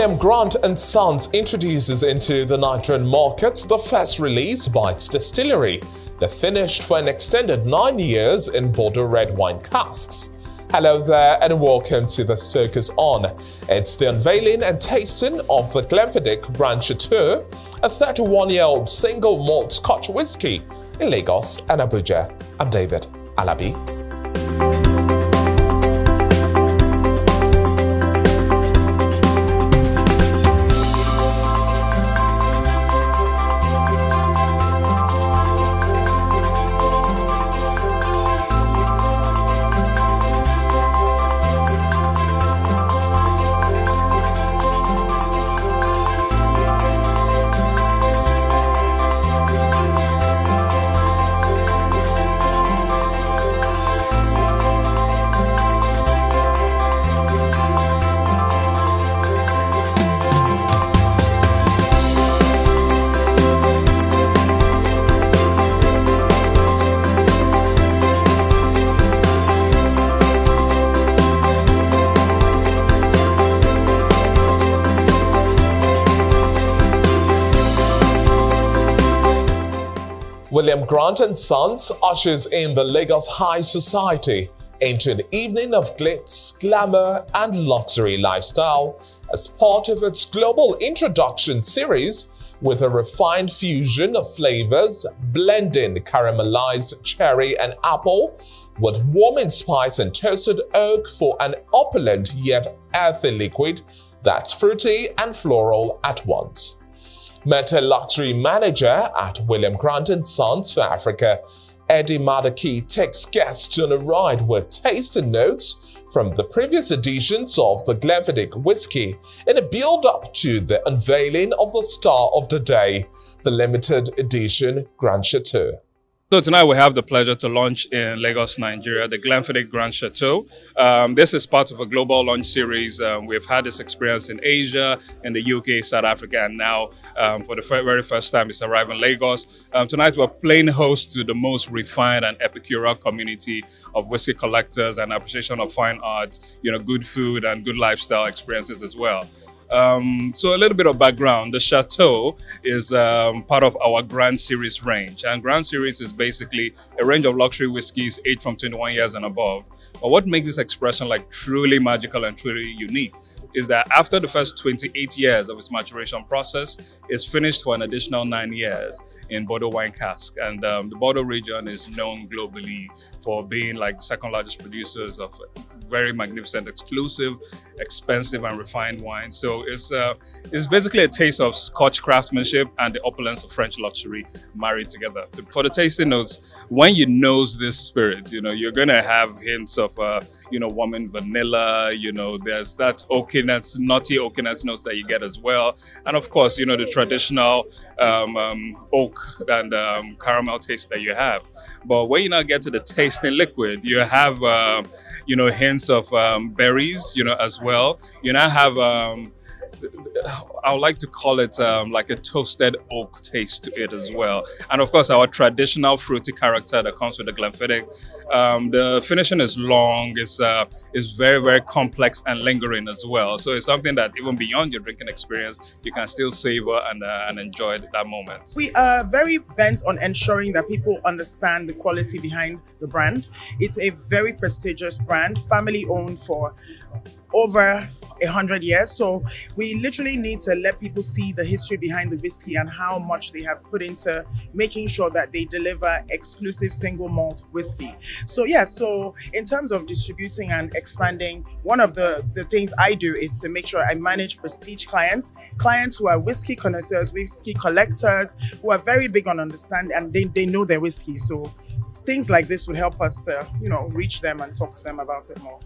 William Grant and Sons introduces into the Nigerian market the first release by its distillery. They're finished for an extended 9 years in Bordeaux red wine casks. Hello there and welcome to this Focus On. It's the unveiling and tasting of the Glenfiddich Grand Château, a 31-year-old single malt Scotch whisky in Lagos and Abuja. I'm David Alabi. William Grant and Sons ushers in the Lagos high society into an evening of glitz, glamour, and luxury lifestyle as part of its global introduction series with a refined fusion of flavors, blending caramelized cherry and apple with warming spice and toasted oak for an opulent yet earthy liquid that's fruity and floral at once. Met a luxury manager at William Grant & Sons for Africa, Eddie Madaki takes guests on a ride with tasting notes from the previous editions of the Glenfiddich whisky in a build-up to the unveiling of the star of the day, the limited edition Grand Château. So tonight we have the pleasure to launch in Lagos, Nigeria, the Glenfiddich Grand Château. This is part of a global launch series. We've had this experience in Asia, in the UK, South Africa, and now for the very first time it's arrived in Lagos. Tonight we're playing host to the most refined and epicureal community of whiskey collectors and appreciation of fine arts, good food and good lifestyle experiences as well. So a little bit of background. The Chateau is part of our Grand Series range, and Grand Series is basically a range of luxury whiskies aged from 21 years and above. But what makes this expression truly magical and truly unique is that after the first 28 years of its maturation process, it's finished for an additional 9 years in Bordeaux wine cask. And the Bordeaux region is known globally for being the second largest producers of very magnificent, exclusive, expensive and refined wine. So it's basically a taste of Scotch craftsmanship and the opulence of French luxury married together. For the tasting notes, when you nose this spirit, you're going to have hints of warming vanilla, there's that oakiness, nutty oakiness notes that you get as well. And of course, the traditional oak and caramel taste that you have. But when you now get to the tasting liquid, you have hints of berries, as well. You now have I would like to call it like a toasted oak taste to it as well. And of course, our traditional fruity character that comes with the Glenfiddich. The finishing is long, it's very, very complex and lingering as well. So it's something that even beyond your drinking experience, you can still savor and enjoy that moment. We are very bent on ensuring that people understand the quality behind the brand. It's a very prestigious brand, family owned for over 100 years. So we literally need to let people see the history behind the whiskey and how much they have put into making sure that they deliver exclusive single malt whiskey. So so in terms of distributing and expanding, one of the things I do is to make sure I manage prestige clients who are whiskey connoisseurs, whiskey collectors, who are very big on understanding and they know their whiskey. So things like this would help us to, reach them and talk to them about it more.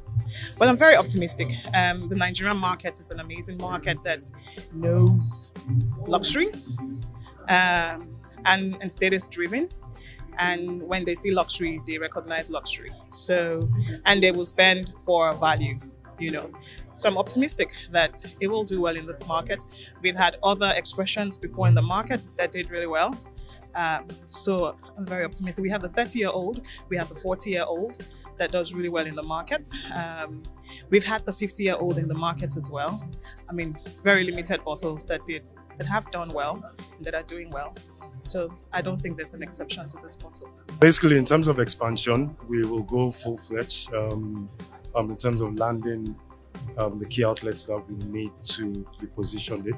Well, I'm very optimistic. The Nigerian market is an amazing market that knows luxury and status driven. And when they see luxury, they recognize luxury. So, and they will spend for value, So I'm optimistic that it will do well in the market. We've had other expressions before in the market that did really well. So I'm very optimistic. We have the 30-year-old, we have the 40-year-old that does really well in the market. We've had the 50-year-old in the market as well. I mean, very limited bottles that have done well and that are doing well. So I don't think there's an exception to this bottle. Basically, in terms of expansion, we will go full-fledged in terms of landing the key outlets that we need to be positioned in.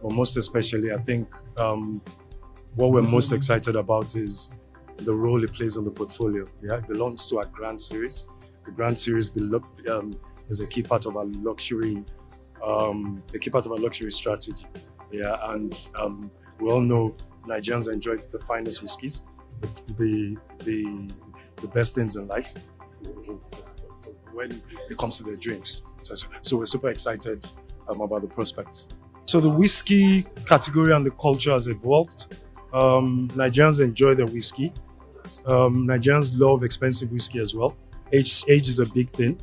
But most especially, I think what we're most excited about is the role it plays on the portfolio. Yeah, it belongs to our Grand Series. The Grand Series is a key part of our luxury, strategy. Yeah, and we all know Nigerians enjoy the finest whiskies, the best things in life when it comes to their drinks. So we're super excited about the prospects. So the whiskey category and the culture has evolved. Nigerians enjoy their whiskey. Nigerians love expensive whiskey as well. Age is a big thing.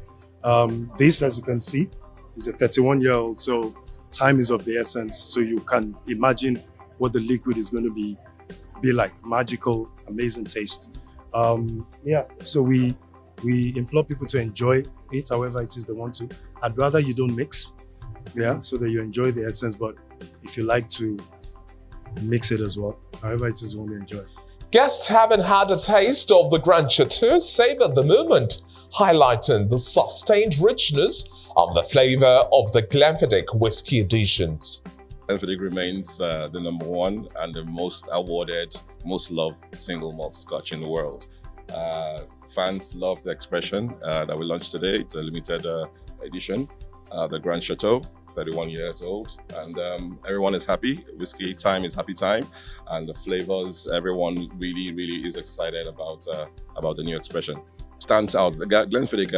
This, as you can see, is a 31-year-old, so time is of the essence. So you can imagine what the liquid is going to be like. Magical, amazing taste. So we implore people to enjoy it however it is they want to. I'd rather you don't mix, so that you enjoy the essence, but if you like to mix it as well, however it is you want to enjoy. Guests having had a taste of the Grand Château savored the moment, highlighting the sustained richness of the flavor of the Glenfiddich whiskey editions. Glenfiddich remains the #1 and the most awarded, most loved single malt scotch in the world. Fans love the expression that we launched today. It's a limited edition. The Grand Château, 31 years old, and everyone is happy. Whiskey time is happy time, and the flavors, everyone really is excited about the new expression. Stands out. Glenfiddich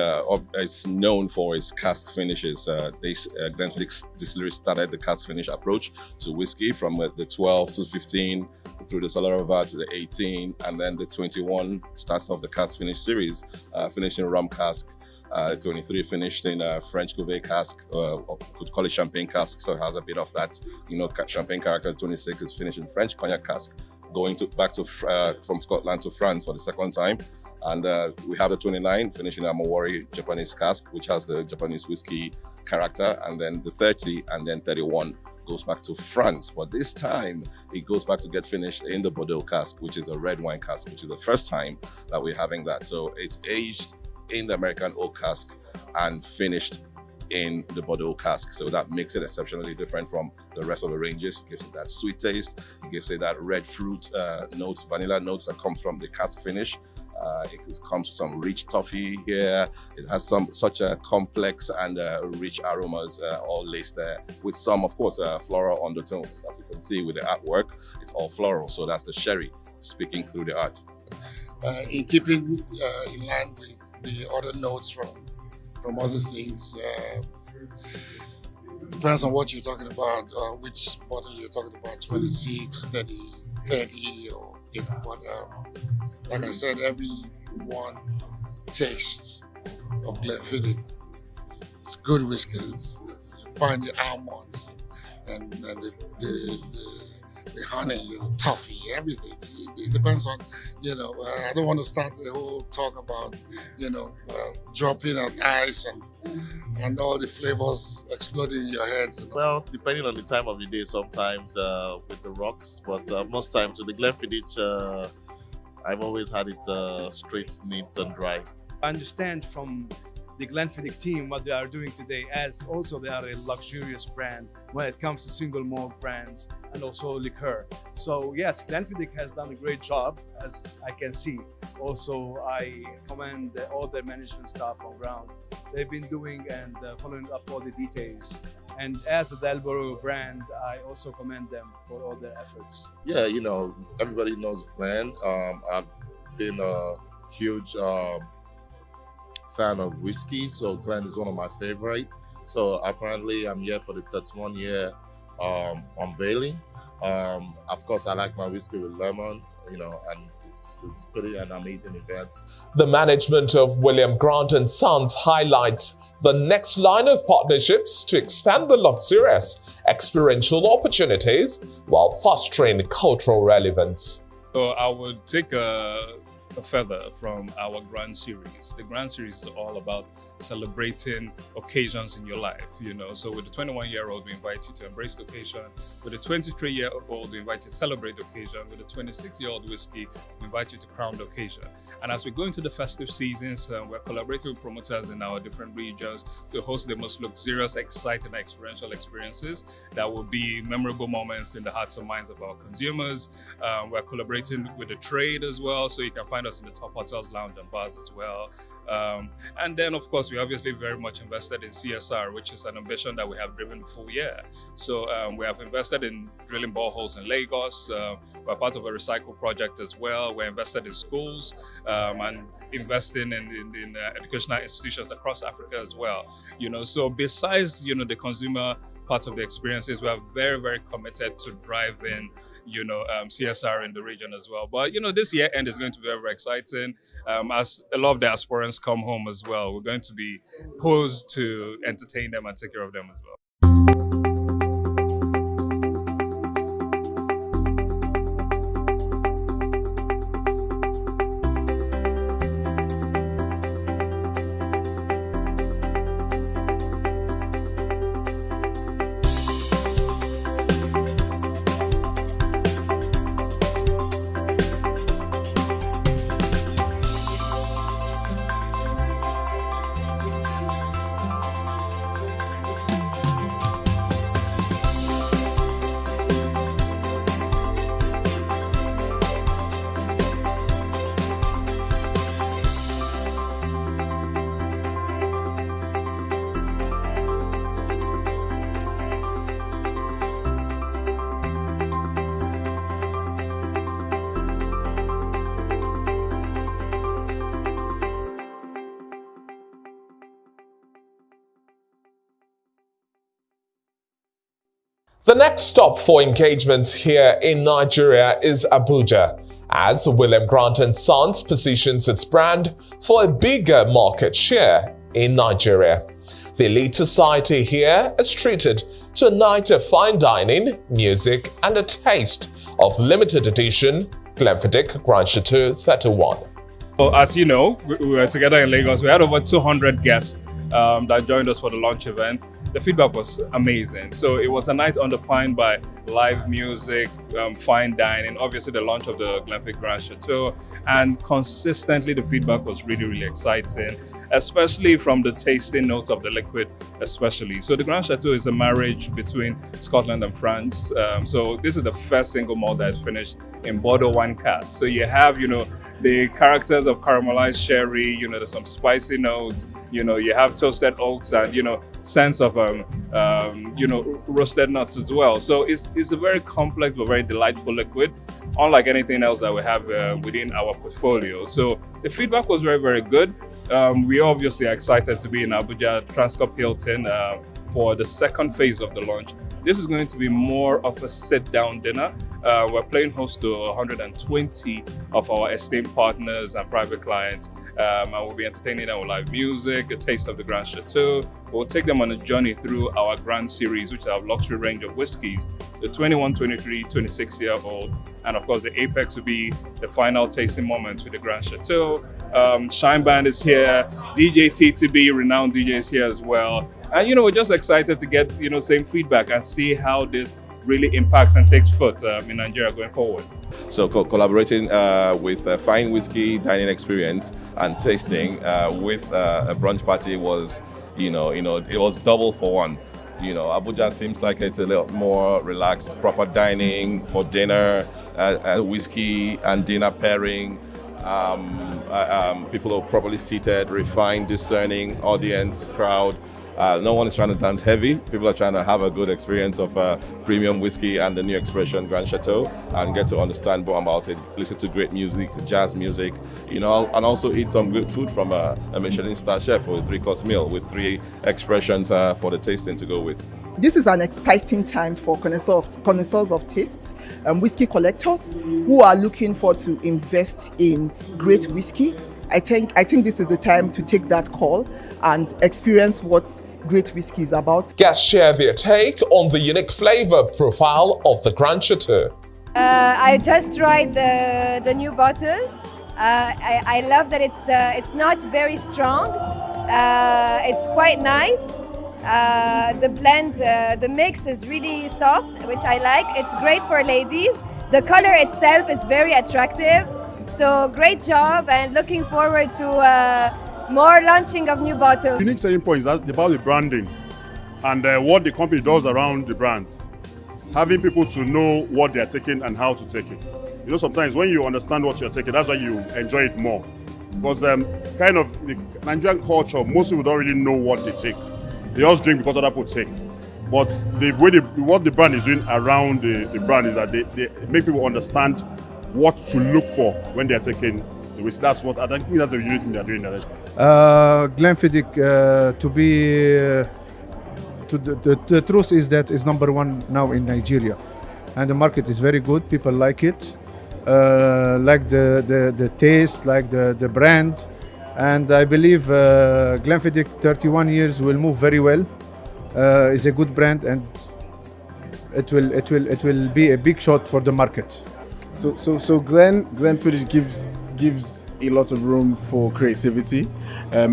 is known for its cask finishes. Glenfiddich distillery started the cask finish approach to whiskey from the 12 to 15 through the Cellar to the 18, and then the 21 starts off the cask finish series, finished in rum cask. 23 finished in French Cuvée cask, could call it champagne cask, so it has a bit of that, champagne character. 26 is finished in French cognac cask, going back to from Scotland to France for the second time. And we have the 29 finishing in Amawari Japanese cask, which has the Japanese whiskey character, and then the 30 and then 31 goes back to France. But this time it goes back to get finished in the Bordeaux cask, which is a red wine cask, which is the first time that we're having that. So it's aged in the American oak cask and finished in the Bordeaux cask. So that makes it exceptionally different from the rest of the ranges. It gives it that sweet taste. It gives it that red fruit notes, vanilla notes that comes from the cask finish. It comes with some rich toffee here. It has such a complex and rich aromas all laced there with some, of course, floral undertones. As you can see with the artwork, it's all floral. So that's the sherry speaking through the art. In keeping in line with the other notes from other things, it depends on what you're talking about, which bottle you're talking about, 26, 30, or but like I said, everyone tastes of Glenfiddich. It's good whiskey. You find the almonds and the honey, the toffee, everything. It depends on, I don't want to start the whole talk about, dropping on ice and all the flavors exploding in your head. Well, depending on the time of the day, sometimes with the rocks, but most times with the Glenfiddich, I've always had it straight, neat and dry. I understand from the Glenfiddich team what they are doing today, as also they are a luxurious brand when it comes to single malt brands and also liqueur. So yes, Glenfiddich has done a great job, as I can see. Also, I commend all the management staff on ground. They've been doing and following up all the details. And as a Delboro brand, I also commend them for all their efforts. Yeah, everybody knows Glen. I've been a huge fan of whiskey, so Glen is one of my favorite. So apparently I'm here for the 31-year unveiling. Of course, I like my whiskey with lemon, and it's pretty an amazing event. The management of William Grant & Sons highlights the next line of partnerships to expand the luxurious experiential opportunities while fostering cultural relevance. So I would take a feather from our Grand Series. The Grand Series is all about celebrating occasions in your life, So with the 21-year-old, we invite you to embrace the occasion. With the 23-year-old, we invite you to celebrate the occasion. With the 26-year-old whiskey, we invite you to crown the occasion. And as we go into the festive seasons, we're collaborating with promoters in our different regions to host the most luxurious, exciting, experiential experiences that will be memorable moments in the hearts and minds of our consumers. We're collaborating with the trade as well, so you can find us in the top hotels, lounge, and bars as well. And then, of course, we obviously very much invested in CSR, which is an ambition that we have driven the full year. So we have invested in drilling boreholes in Lagos. We're part of a recycle project as well. We're invested in schools and investing in educational institutions across Africa as well. So besides, the consumer part of the experiences, we are very, very committed to driving CSR in the region as well. But, this year end is going to be very, very exciting. As a lot of the aspirants come home as well, we're going to be posed to entertain them and take care of them as well. The next stop for engagement here in Nigeria is Abuja, as William Grant & Sons positions its brand for a bigger market share in Nigeria. The elite society here is treated to a night of fine dining, music, and a taste of limited edition Glenfiddich Grand Château 31. Well, as you know, we were together in Lagos. We had over 200 guests that joined us for the launch event. The feedback was amazing. So it was a night underpinned by live music, fine dining, obviously the launch of the Glenfiddich Grand Château, and consistently the feedback was really, really exciting, especially from the tasting notes of the liquid especially. So the Grand Château is a marriage between Scotland and France. So this is the first single malt that is finished in Bordeaux wine cask. So you have, the characters of caramelized sherry, there's some spicy notes, you have toasted oaks and, sense of, roasted nuts as well. So it's a very complex but very delightful liquid, unlike anything else that we have within our portfolio. So the feedback was very, very good. We obviously are excited to be in Abuja, Transcorp Hilton, for the second phase of the launch. This is going to be more of a sit-down dinner. We're playing host to 120 of our esteemed partners and private clients. And we'll be entertaining them with live music, a taste of the Grand Château. We'll take them on a journey through our Grand Series, which is our luxury range of whiskies, the 21, 23, 26-year-old. And of course, the apex will be the final tasting moments with the Grand Château. Shine Band is here. DJ TTB, renowned DJ, is here as well. And, we're just excited to get, same feedback and see how this really impacts and takes foot in Nigeria going forward. So collaborating with fine whiskey dining experience and tasting with a brunch party was, it was double for one. Abuja seems like it's a little more relaxed, proper dining for dinner, whiskey and dinner pairing. People are properly seated, refined, discerning audience, crowd. No one is trying to dance heavy. People are trying to have a good experience of premium whiskey and the new expression Grand Château and get to understand more about it, listen to great music, jazz music, and also eat some good food from a Michelin star chef with a 3-course meal with 3 expressions for the tasting to go with. This is an exciting time for connoisseurs of tastes, whiskey collectors who are looking forward to invest in great whiskey. I think this is the time to take that call and experience what great whiskey is about. Guests share their take on the unique flavor profile of the Grand Château. I just tried the new bottle. I love that it's not very strong. It's quite nice. The blend, the mix is really soft, which I like. It's great for ladies. The color itself is very attractive. So great job, and looking forward to more launching of new bottles. Unique selling point is about the branding and what the company does around the brands. Having people to know what they are taking and how to take it. You know, sometimes when you understand what you're taking, that's why you enjoy it more. Because kind of the Nigerian culture, most people don't really know what they take. They just drink because other people take. But the way what the brand is doing around the brand is that they make people understand what to look for when they're taking the whiskey. That's what I think that's the unique thing they're doing. Glenfiddich, to be the truth is that it's #1 now in Nigeria, and the market is very good. People like it, like the taste, like the brand, and I believe Glenfiddich 31 years will move very well. It's a good brand, and it will be a big shot for the market. So Glenfiddich gives a lot of room for creativity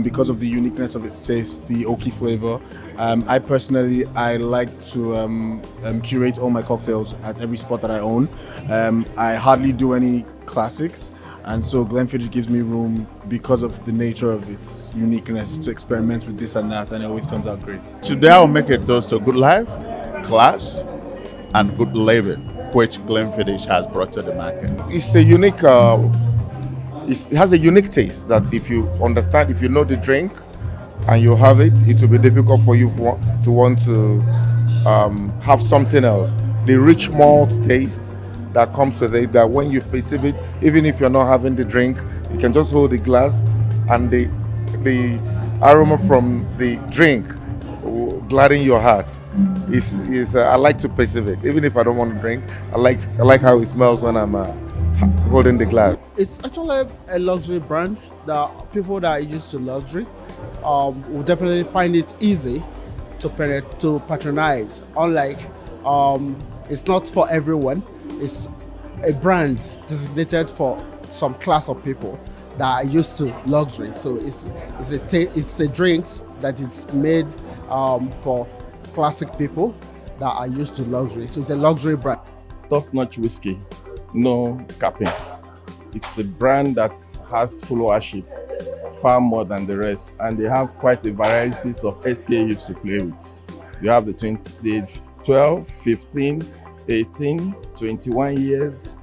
because of the uniqueness of its taste, the oaky flavor. I personally like to curate all my cocktails at every spot that I own. I hardly do any classics, and so Glenfiddich gives me room because of the nature of its uniqueness to experiment with this and that, and it always comes out great. Today I'll make a toast to good life, class, and good living, which Glenfiddich has brought to the market. It's a unique, it has a unique taste that if you understand, if you know the drink and you have it, it will be difficult for you to want to have something else. The rich malt taste that comes with it, that when you perceive it, even if you're not having the drink, you can just hold the glass and the aroma from the drink gladden your heart. I like to perceive it, even if I don't want to drink. I like how it smells when I'm holding the glass. It's actually a luxury brand that people that are used to luxury will definitely find it easy to patronize. Unlike, it's not for everyone. It's a brand designated for some class of people that are used to luxury. So it's a drinks that is made for classic people that are used to luxury. So it's a luxury brand. Top-notch whiskey, no capping. It's a brand that has followership far more than the rest, and they have quite a variety of SKUs to play with. You have the 12, 15, 18, 21 years,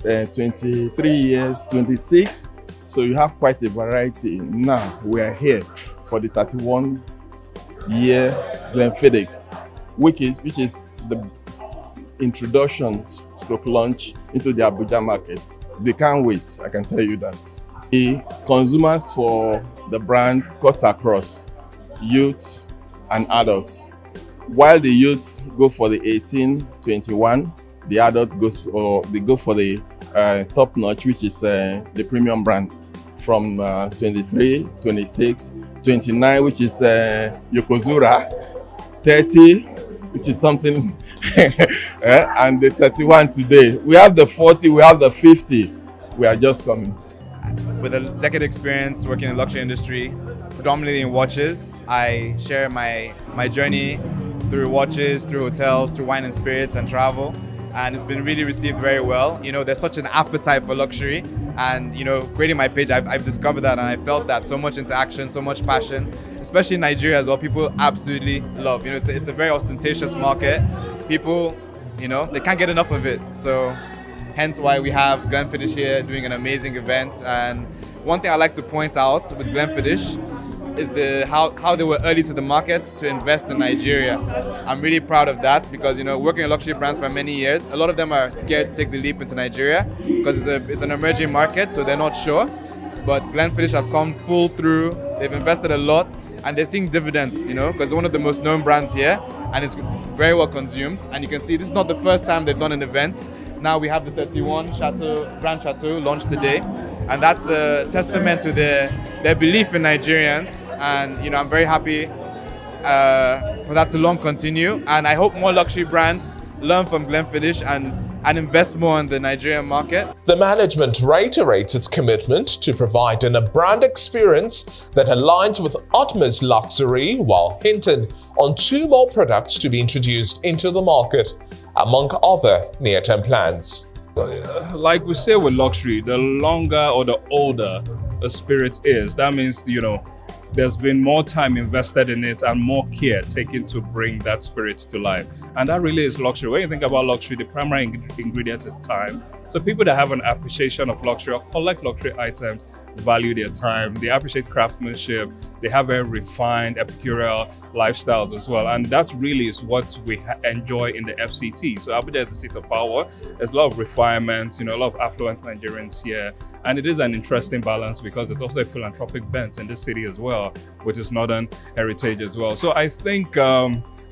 23 years, 26. So you have quite a variety. Now we are here for the 31-year Glenfiddich, which is the introduction to launch into the Abuja market. They can't wait, I can tell you that. The consumers for the brand cuts across youth and adults. While the youths go for the 18-21, the adult go for the top notch, which is the premium brand, from 23, 26, 29, which is Yokozuna, 30, which is something, and the 31 today. We have the 40, we have the 50. We are just coming. With a decade experience working in the luxury industry, predominantly in watches, I share my journey through watches, through hotels, through wine and spirits and travel. And it's been really received very well. You know, there's such an appetite for luxury, and you know, creating my page, I've discovered that, and I felt that so much interaction, so much passion, especially in Nigeria as well. People absolutely love. You know, it's a very ostentatious market. People, you know, they can't get enough of it. So, hence why we have Glenfiddich here doing an amazing event. And one thing I like to point out with Glenfiddich is how they were early to the market to invest in Nigeria. I'm really proud of that because, you know, working in luxury brands for many years, a lot of them are scared to take the leap into Nigeria because it's an emerging market, so they're not sure. But Glenfiddich have come full through. They've invested a lot and they're seeing dividends, you know, because it's one of the most known brands here and it's very well consumed. And you can see this is not the first time they've done an event. Now we have the 31 Grand Château launched today. And that's a testament to their belief in Nigerians. And you know, I'm very happy for that to long continue. And I hope more luxury brands learn from Glenfiddich and invest more in the Nigerian market. The management reiterates its commitment to providing a brand experience that aligns with utmost luxury, while hinting on 2 more products to be introduced into the market, among other near-term plans. Like we say with luxury, the longer or the older a spirit is, that means, there's been more time invested in it and more care taken to bring that spirit to life. And that really is luxury. When you think about luxury, the primary ingredient is time. So people that have an appreciation of luxury or collect luxury items value their time, they appreciate craftsmanship, they have very refined epicureal lifestyles as well. And that really is what we enjoy in the FCT. So Abuja is the seat of power. There's a lot of refinement, a lot of affluent Nigerians here. And it is an interesting balance because there's also a philanthropic bent in this city as well, which is Northern heritage as well. So I think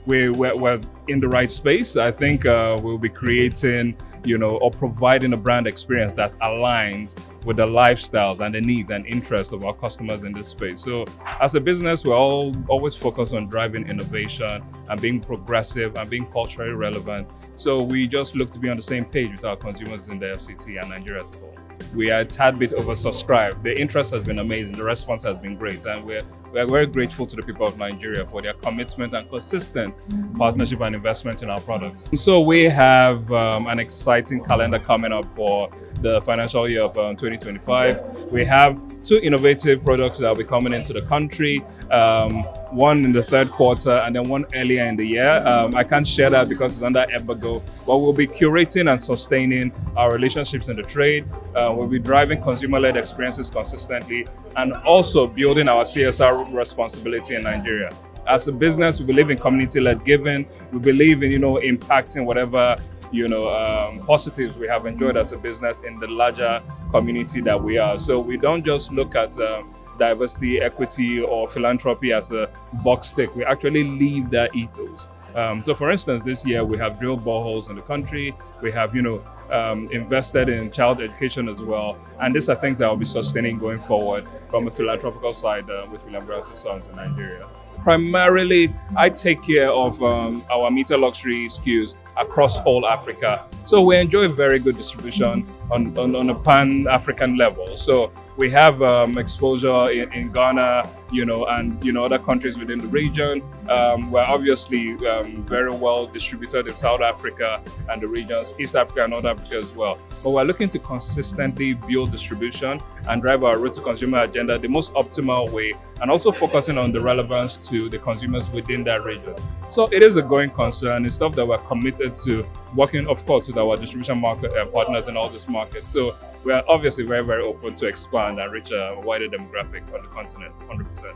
we're in the right space. I think we'll be creating, or providing a brand experience that aligns with the lifestyles and the needs and interests of our customers in this space. So as a business, we're always focused on driving innovation and being progressive and being culturally relevant. So we just look to be on the same page with our consumers in the FCT and Nigeria as a whole. We are a tad bit oversubscribed. The interest has been amazing. The response has been great. And we're very grateful to the people of Nigeria for their commitment and consistent partnership and investment in our products. So we have an exciting calendar coming up for the financial year of 2025. We have 2 innovative products that will be coming into the country, one in the 3rd quarter and then one earlier in the year. I can't share that because it's under embargo, but we'll be curating and sustaining our relationships in the trade. We'll be driving consumer-led experiences consistently and also building our CSR responsibility in Nigeria. As a business, we believe in community-led giving. We believe in, impacting whatever positives we have enjoyed as a business in the larger community that we are. So we don't just look at diversity, equity, or philanthropy as a box tick. We actually live that ethos. So for instance, this year we have drilled boreholes in the country. We have, invested in child education as well. And this, I think, that will be sustaining going forward from a philanthropical side with William Grant & Sons in Nigeria. Primarily, I take care of our meter luxury SKUs across all Africa. So we enjoy very good distribution on a pan-African level. So we have exposure in Ghana, and other countries within the region. We're obviously very well distributed in South Africa and the regions, East Africa and North Africa as well. But we're looking to consistently build distribution and drive our road to consumer agenda the most optimal way, and also focusing on the relevance to the consumers within that region. So it is a going concern. It's stuff that we're committed to working, of course, with our distribution market partners in all these markets. So we are obviously very, very open to expand and reach a wider demographic on the continent, 100%.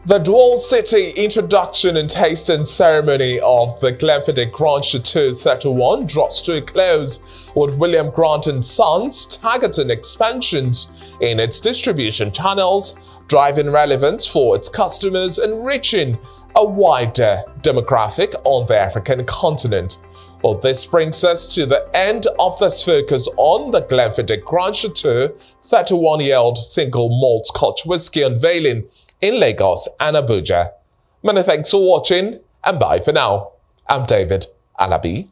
The Dual City introduction and tasting ceremony of the Glenfiddich Grand Château 31 draws to a close, with William Grant & Sons targeting expansions in its distribution channels, driving relevance for its customers and reaching a wider demographic on the African continent. Well, this brings us to the end of this focus on the Glenfiddich Grand Château 31-year-old single malt Scotch whisky unveiling in Lagos and Abuja. Many thanks for watching and bye for now. I'm David Alabi.